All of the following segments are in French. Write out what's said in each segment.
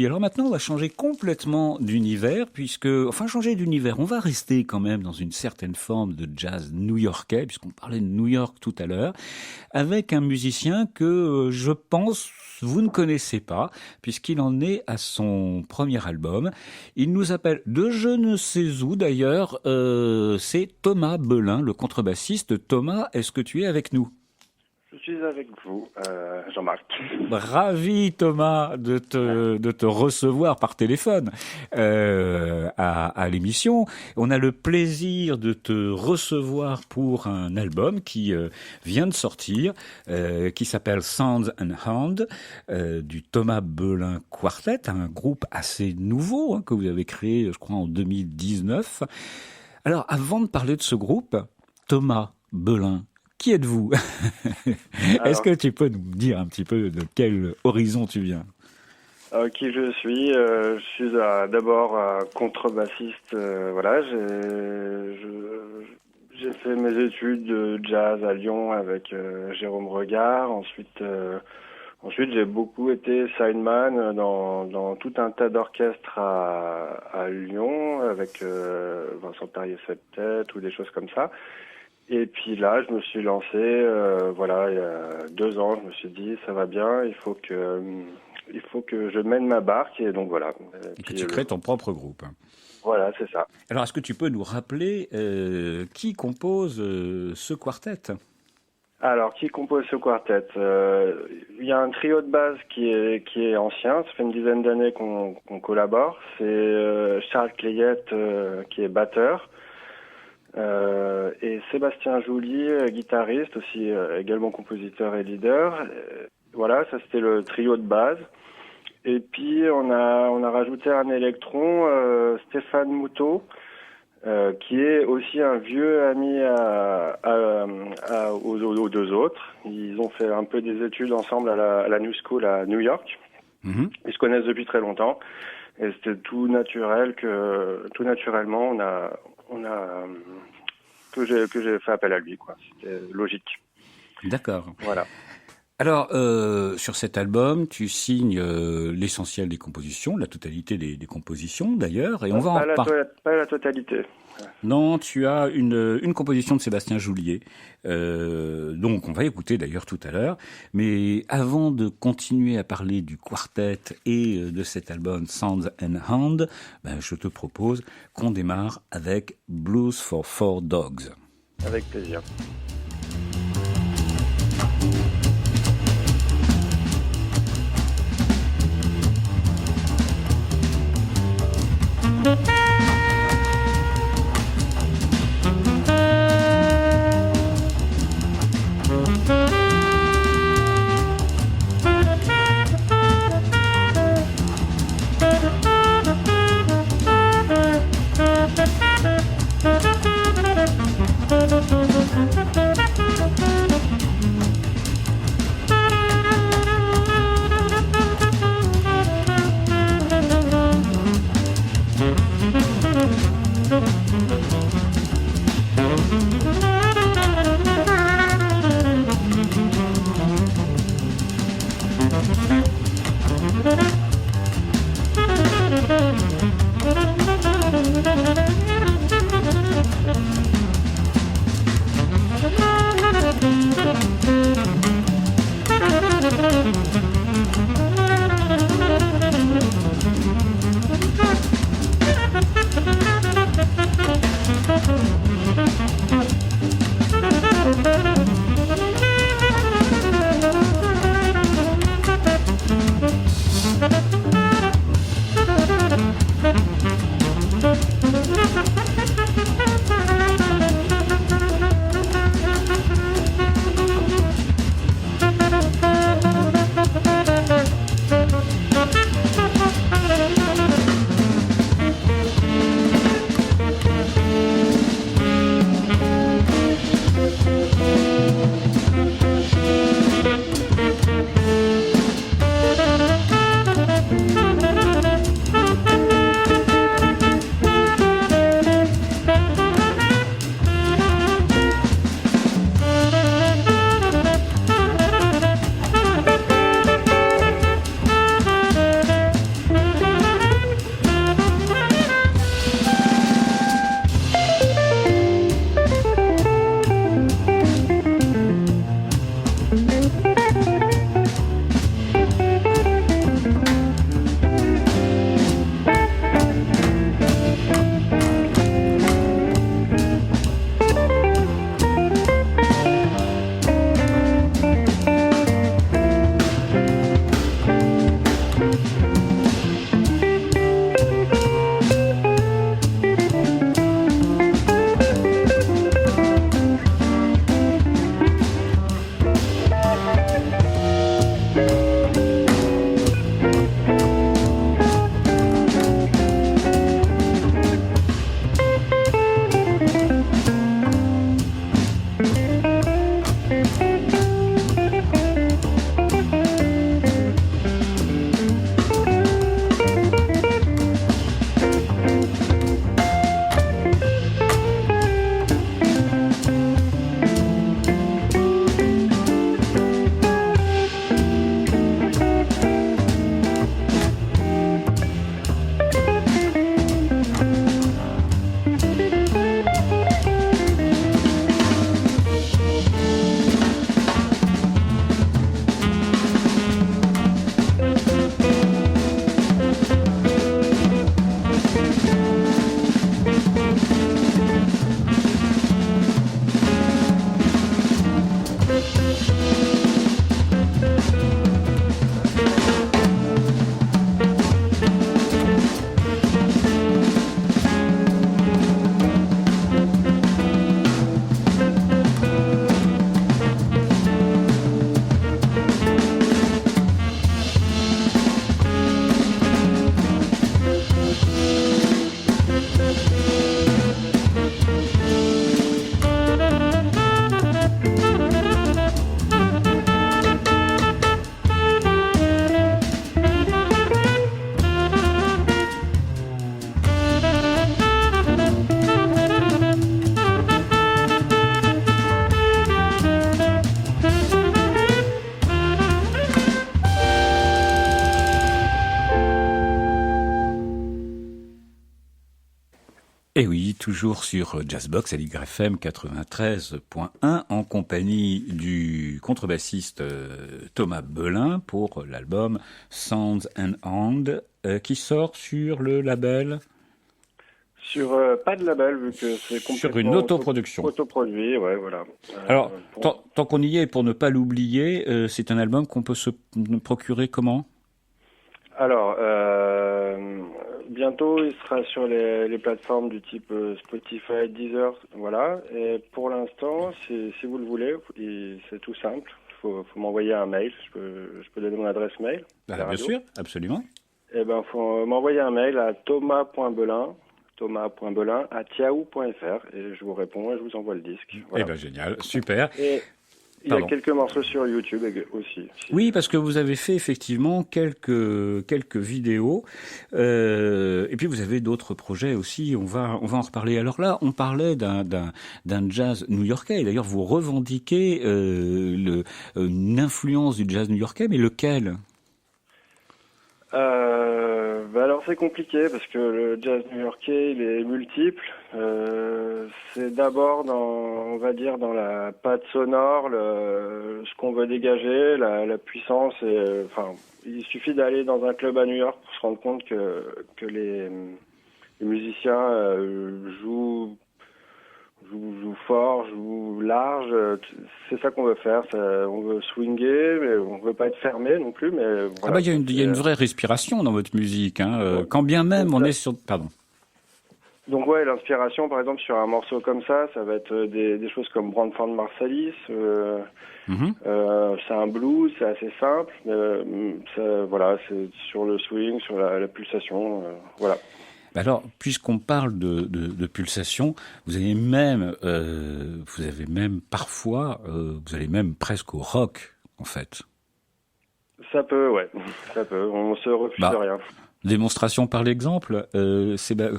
Et alors maintenant, on va changer complètement d'univers, changer d'univers, on va rester quand même dans une certaine forme de jazz new-yorkais, puisqu'on parlait de New York tout à l'heure, avec un musicien que je pense vous ne connaissez pas, puisqu'il en est à son premier album. Il nous appelle de je ne sais où d'ailleurs, c'est Thomas Belin, le contrebassiste. Thomas, est-ce que tu es avec nous ? Je suis avec vous, Jean-Marc. Ravi, Thomas, de te recevoir par téléphone à l'émission. On a le plaisir de te recevoir pour un album qui vient de sortir, qui s'appelle Sounds and Hand, du Thomas Belin Quartet, un groupe assez nouveau que vous avez créé, je crois, en 2019. Alors, avant de parler de ce groupe, Thomas Belin, qui êtes-vous ? Est-ce que tu peux nous dire un petit peu de quel horizon tu viens ? Qui je suis d'abord contrebassiste. Voilà, j'ai fait mes études de jazz à Lyon avec Jérôme Regard. Ensuite, j'ai beaucoup été sideman dans tout un tas d'orchestres à Lyon avec Vincent Perrier-Septet ou des choses comme ça. Et puis là, je me suis lancé, il y a 2 ans, je me suis dit, ça va bien, il faut que je mène ma barque, et donc voilà. Et que tu crées ton propre groupe. Voilà, c'est ça. Alors, est-ce que tu peux nous rappeler qui compose ce quartet ? Alors, qui compose ce quartet ? Il y a un trio de base qui est ancien, ça fait une dizaine d'années qu'on collabore. C'est Charles Clayette qui est batteur. Et Sébastien Joly, guitariste, aussi également compositeur et leader. Voilà, ça c'était le trio de base. Et puis on a rajouté un électron, Stéphane Moutot, qui est aussi un vieux ami aux 2 autres. Ils ont fait un peu des études ensemble à la New School à New York. Mm-hmm. Ils se connaissent depuis très longtemps. Et c'était tout naturellement, que j'ai fait appel à lui, quoi. C'était logique. D'accord. Voilà. Alors, sur cet album, tu signes l'essentiel des compositions, la totalité des compositions d'ailleurs, et on va en parler. Pas la totalité. Non, tu as une composition de Sébastien Joulier, donc on va écouter d'ailleurs tout à l'heure. Mais avant de continuer à parler du quartet et de cet album Sounds and Hand, je te propose qu'on démarre avec Blues for Four Dogs. Avec plaisir. Et oui, toujours sur Jazzbox à l'YFM 93.1 en compagnie du contrebassiste Thomas Belin pour l'album Sounds and Hand qui sort sur le label... Sur pas de label, vu que c'est complètement... Sur une autoproduction. Autoproduit, ouais, voilà. Alors, tant qu'on y est, pour ne pas l'oublier, c'est un album qu'on peut se procurer comment ? Alors, bientôt, il sera sur les plateformes du type Spotify, Deezer, voilà. Et pour l'instant, si vous le voulez, c'est tout simple. Il faut m'envoyer un mail. Je peux donner mon adresse mail. Bien sûr, absolument. Eh ben, faut m'envoyer un mail à thomas.belin@yahoo.fr et je vous réponds et je vous envoie le disque. Voilà. Eh ben génial, super. Et il y a quelques morceaux sur YouTube aussi. Oui, parce que vous avez fait effectivement quelques vidéos et puis vous avez d'autres projets aussi. On va en reparler. Alors là, on parlait d'un jazz new-yorkais. Et d'ailleurs, vous revendiquez une influence du jazz new-yorkais, mais lequel ? Alors c'est compliqué parce que le jazz new-yorkais il est multiple. C'est d'abord on va dire dans la patte sonore, ce qu'on veut dégager, la puissance. Il suffit d'aller dans un club à New York pour se rendre compte que les musiciens jouent fort, jouent large. C'est ça qu'on veut faire. On veut swinger, mais on veut pas être fermé non plus. Mais voilà. Il y a une vraie respiration dans votre musique, hein. Quand bien même on est sur... Pardon. Donc ouais, l'inspiration, par exemple, sur un morceau comme ça va être des choses comme Branford Marsalis. C'est un blues, c'est assez simple. C'est sur le swing, sur la pulsation, voilà. Alors, puisqu'on parle de pulsation, vous avez même parfois, vous allez même presque au rock, en fait. Ça peut, ouais, ça peut. On se refuse de rien. Démonstration par l'exemple,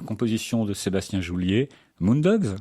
composition de Sébastien Joulier, Moondogs.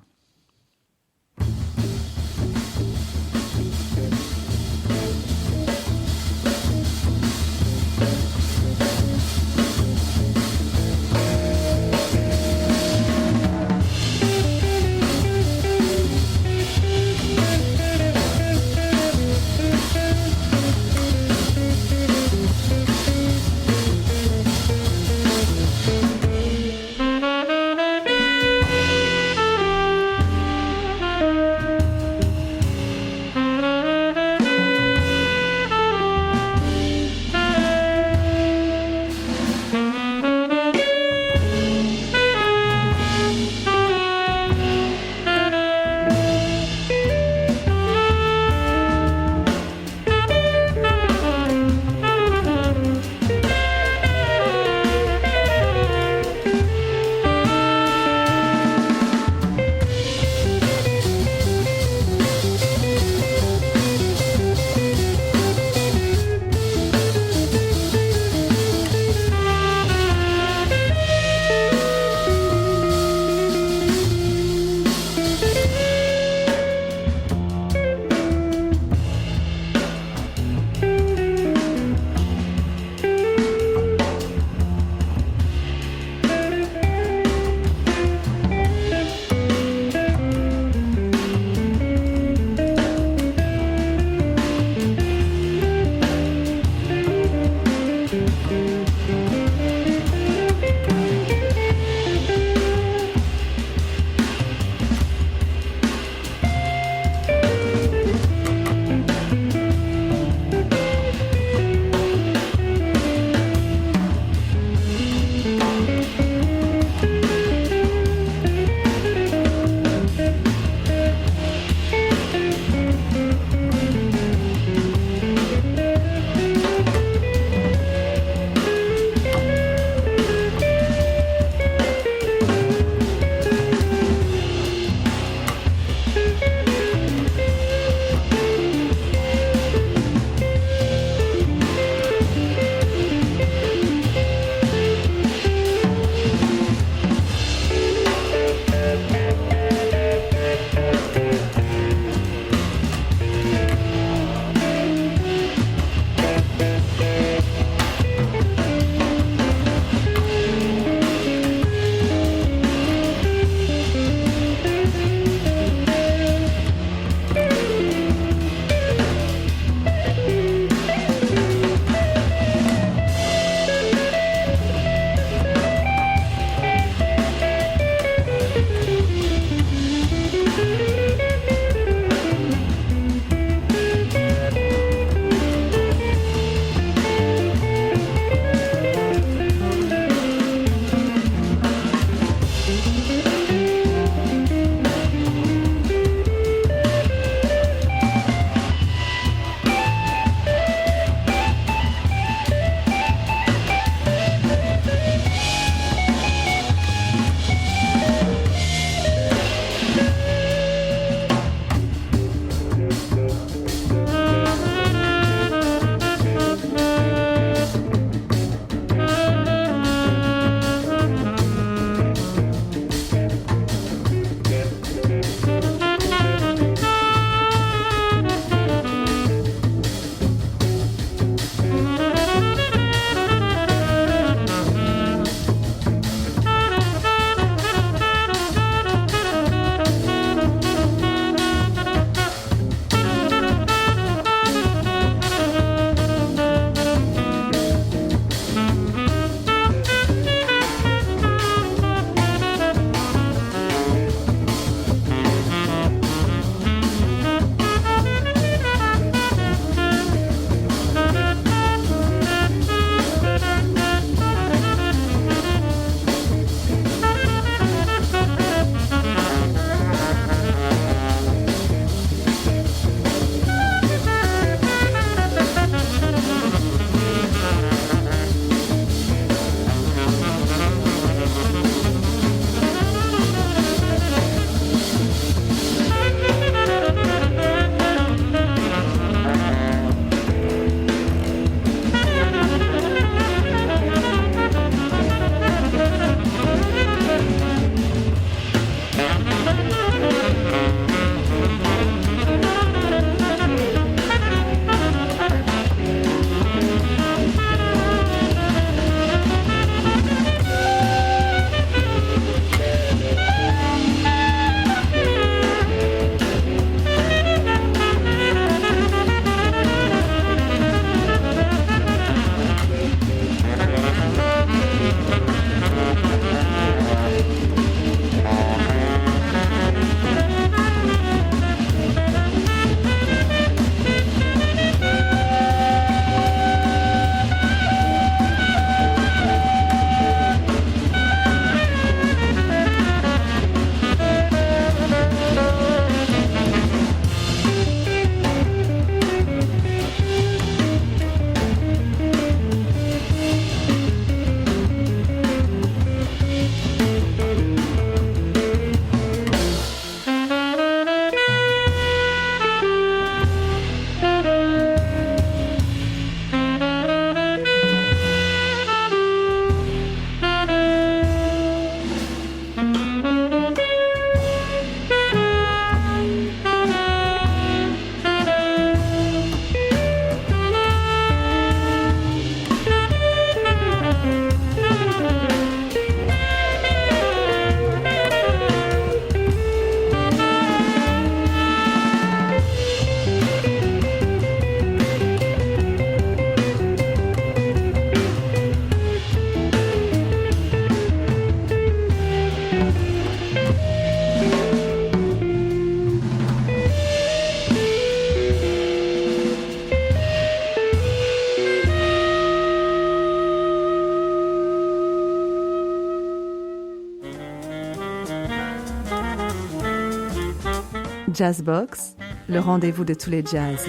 Jazzbox, le rendez-vous de tous les jazz.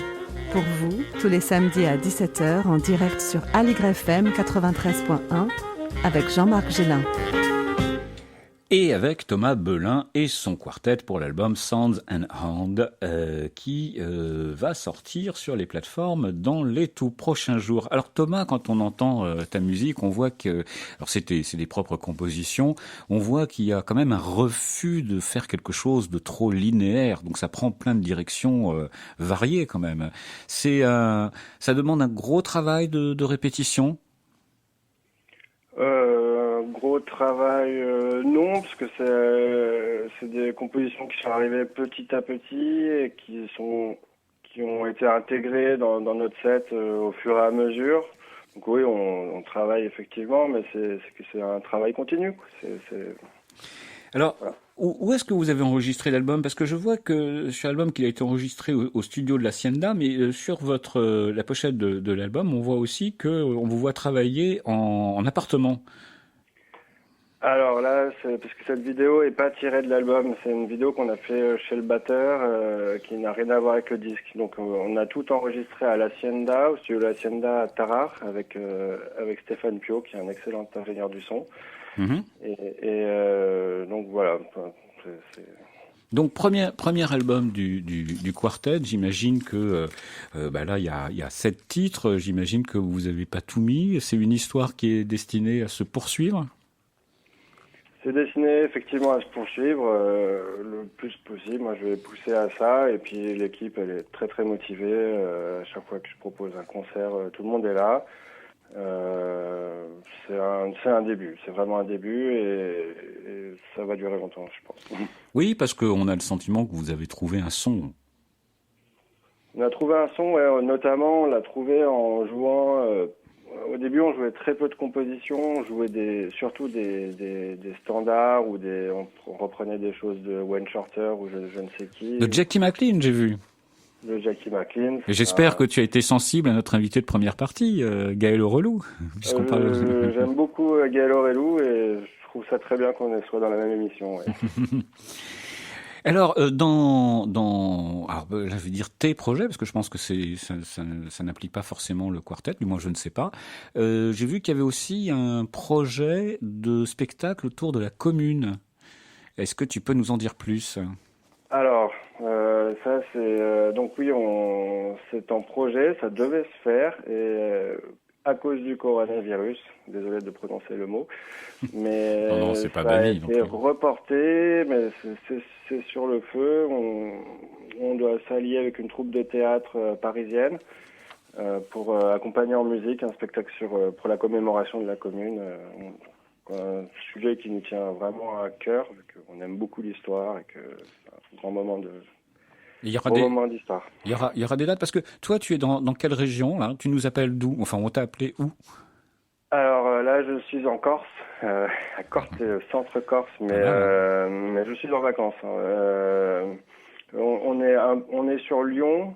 Pour vous, tous les samedis à 17h en direct sur AligrefM 93.1 avec Jean-Marc Gélin. Et avec Thomas Belin et son quartet pour l'album Sounds and Hand qui va sortir sur les plateformes dans les tout prochains jours. Alors Thomas, quand on entend ta musique, on voit que, alors c'est des propres compositions, on voit qu'il y a quand même un refus de faire quelque chose de trop linéaire, donc ça prend plein de directions variées quand même. Ça demande un gros travail de répétition. Gros travail, non, parce que c'est des compositions qui sont arrivées petit à petit et qui ont été intégrées dans notre set au fur et à mesure. Donc oui, on travaille effectivement, mais c'est un travail continu, quoi. Alors, voilà. Où est-ce que vous avez enregistré l'album? Parce que je vois que sur l'album qu'il a été enregistré au studio de l'Hacienda, mais sur la pochette de l'album, on voit aussi que on vous voit travailler en appartement. Alors là, c'est parce que cette vidéo est pas tirée de l'album, c'est une vidéo qu'on a fait chez le batteur qui n'a rien à voir avec le disque. Donc on a tout enregistré à l'Hacienda, au studio de l'Hacienda à Tarare, avec Stéphane Pio, qui est un excellent ingénieur du son. Mm-hmm. Donc voilà. Donc premier album du quartet, j'imagine que là il y a 7 titres, j'imagine que vous avez pas tout mis. C'est une histoire qui est destinée à se poursuivre. C'est destiné effectivement à se poursuivre le plus possible. Moi, je vais pousser à ça. Et puis l'équipe, elle est très très motivée. À chaque fois que je propose un concert, tout le monde est là. C'est un début. C'est vraiment un début et ça va durer longtemps, je pense. Oui, parce qu'on a le sentiment que vous avez trouvé un son. On a trouvé un son, ouais, notamment on l'a trouvé en jouant. Au début, on jouait très peu de compositions, on jouait surtout des standards ou on reprenait des choses de Wayne Shorter ou je ne sais qui. De Jackie McLean, j'ai vu. De Jackie McLean. Et j'espère que tu as été sensible à notre invité de première partie, Gaël Aurelou. J'aime beaucoup Gaël Aurelou et je trouve ça très bien qu'on soit dans la même émission. Ouais. Alors, là, je vais dire tes projets, parce que je pense que ça n'implique pas forcément le quartet, du moins je ne sais pas. J'ai vu qu'il y avait aussi un projet de spectacle autour de la commune. Est-ce que tu peux nous en dire plus? Alors, ça c'est donc oui, c'est en projet, ça devait se faire et à cause du coronavirus, désolé de prononcer le mot, mais non, c'est pas ça a banni, été reporté, mais c'est sur le feu. On doit s'allier avec une troupe de théâtre parisienne pour accompagner en musique un spectacle pour la commémoration de la commune. Un sujet qui nous tient vraiment à cœur, vu qu'on aime beaucoup l'histoire et que c'est un grand moment d'histoire. Il y aura des dates, parce que toi, tu es dans quelle région, là? Tu nous appelles d'où? Enfin, on t'a appelé où? Alors là, je suis en Corse, à Corse, centre Corse, mais je suis en vacances. On est sur Lyon,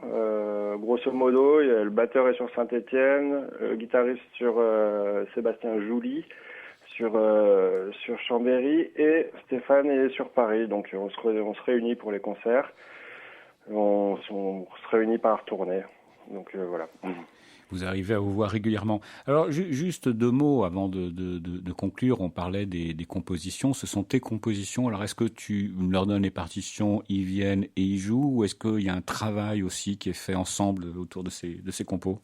grosso modo. Le batteur est sur Saint-Étienne, le guitariste sur Sébastien Jouli, sur Chambéry, et Stéphane est sur Paris. Donc on se réunit pour les concerts. On se réunit par tournée. Donc voilà. Vous arrivez à vous voir régulièrement. Alors, juste 2 mots avant de conclure. On parlait des compositions. Ce sont tes compositions. Alors, est-ce que tu leur donnes les partitions, ils viennent et ils jouent, ou est-ce qu'il y a un travail aussi qui est fait ensemble autour de ces compos?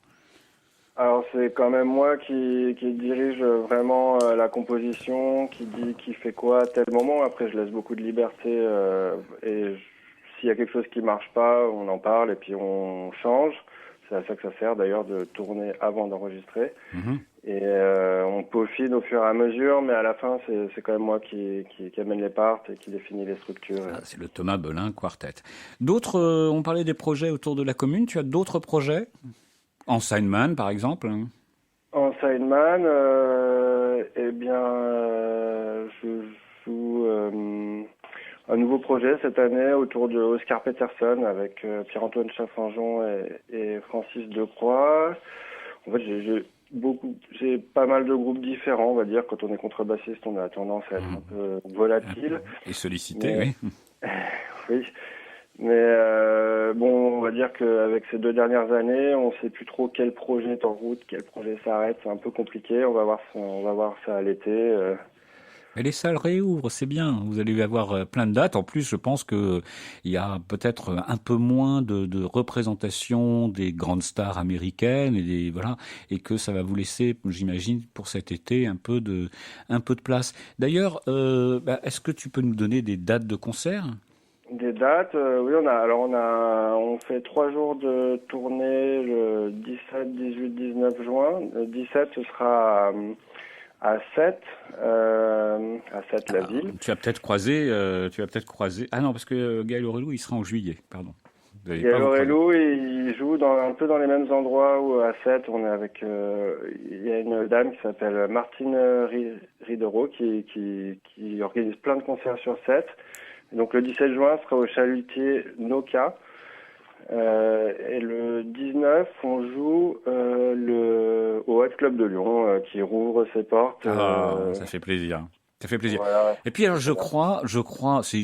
Alors, c'est quand même moi qui dirige vraiment la composition, qui dit qui fait quoi à tel moment. Après, je laisse beaucoup de liberté et s'il y a quelque chose qui marche pas, on en parle et puis on change. C'est à ça que ça sert d'ailleurs de tourner avant d'enregistrer. Mmh. Et on peaufine au fur et à mesure, mais à la fin, c'est quand même moi qui amène les parts et qui définit les structures. C'est le Thomas Belin Quartet. D'autres, on parlait des projets autour de la commune. Tu as d'autres projets? En sideman, par exemple? En sideman, je joue un nouveau projet cette année autour de Oscar Peterson avec Pierre-Antoine Chaffanjon et Francis Decroix. En fait, j'ai pas mal de groupes différents, on va dire. Quand on est contrebassiste, on a tendance à être un peu volatile. Et sollicité, oui. Oui. Mais bon, on va dire qu'avec ces 2 dernières années, on sait plus trop quel projet est en route, quel projet s'arrête. C'est un peu compliqué. On va voir ça à l'été. Mais les salles réouvrent, c'est bien. Vous allez avoir plein de dates. En plus, je pense que il y a peut-être un peu moins de représentation des grandes stars américaines voilà, et que ça va vous laisser, j'imagine, pour cet été un peu de place. D'ailleurs, est-ce que tu peux nous donner des dates de concert? Des dates, oui, on fait 3 jours de tournée le 17, 18, 19 juin. Le 17, ce sera à Sète, la ville. Tu vas peut-être croiser. Ah non, parce que Gaël Aurelou, il sera en juillet, pardon. Gaël Aurelou, il joue un peu dans les mêmes endroits où à Sète, on est avec, il y a une dame qui s'appelle Martine Ridereau qui organise plein de concerts sur Sète. Donc le 17 juin, ce sera au Chalutier Noka. Et le 19, on joue au Hot Club de Lyon qui rouvre ses portes. Ça fait plaisir. Ça fait plaisir. Voilà. Et puis alors je crois, c'est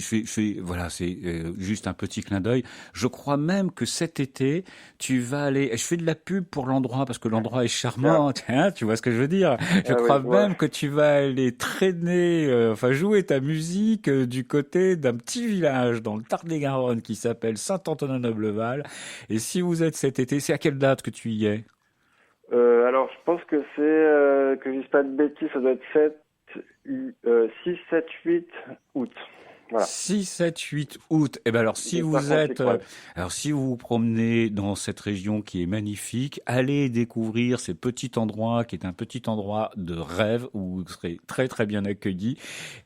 juste un petit clin d'œil. Je crois même que cet été, tu vas aller. Je fais de la pub pour l'endroit parce que l'endroit est charmant. Hein, tu vois ce que je veux dire. Je crois même que tu vas aller traîner, jouer ta musique du côté d'un petit village dans le Tarn-et-Garonne qui s'appelle Saint-Antonin-Noble-Val. Et si vous êtes cet été, c'est à quelle date que tu y es? Alors je pense que c'est que je dise pas de bêtises, ça doit être 6, 7, 8 août. Voilà. 6, 7, 8 août. Eh ben alors si vous vous promenez dans cette région qui est magnifique, allez découvrir ce petit endroit qui est un petit endroit de rêve où vous serez très très bien accueillis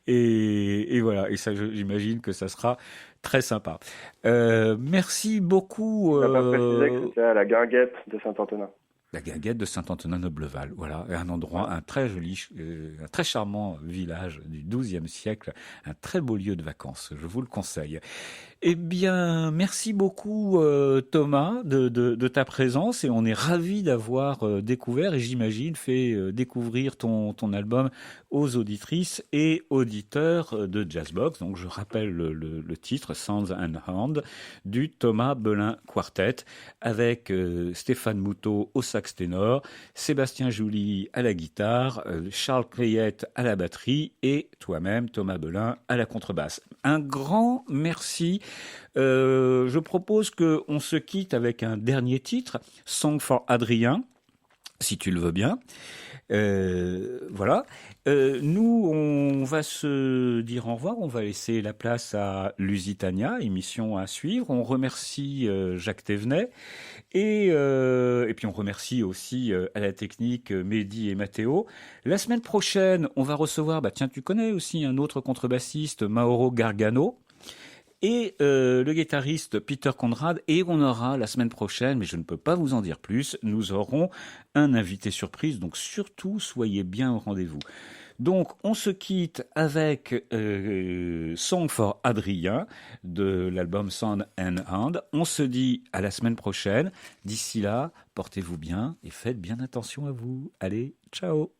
et voilà. Et ça, j'imagine que ça sera très sympa. Merci beaucoup. On n'a pas précisé que c'était à la Guinguette de Saint-Antonin. La Guinguette de Saint-Antonin-Noble-Val, voilà, un endroit, un très joli, un très charmant village du XIIe siècle, un très beau lieu de vacances, je vous le conseille. Eh bien, merci beaucoup Thomas de ta présence et on est ravis d'avoir découvert et j'imagine fait découvrir ton album aux auditrices et auditeurs de Jazzbox. Donc je rappelle le titre Sounds and Hand du Thomas Belin Quartet avec Stéphane Moutot au sax ténor, Sébastien Joly à la guitare, Charles Clayette à la batterie et toi-même Thomas Belin à la contrebasse. Un grand merci. Je propose qu'on se quitte avec un dernier titre, Song for Adrien, si tu le veux bien. Voilà. Nous, on va se dire au revoir. On va laisser la place à Lusitania, émission à suivre. On remercie Jacques Thévenet et puis on remercie aussi à la technique Mehdi et Mathéo. La semaine prochaine, on va recevoir, tiens, tu connais aussi un autre contrebassiste, Mauro Gargano. Et le guitariste Peter Conrad, et on aura la semaine prochaine, mais je ne peux pas vous en dire plus, nous aurons un invité surprise, donc surtout soyez bien au rendez-vous. Donc on se quitte avec Song for Adrien de l'album Sound and Hand. On se dit à la semaine prochaine. D'ici là, portez-vous bien et faites bien attention à vous. Allez, ciao.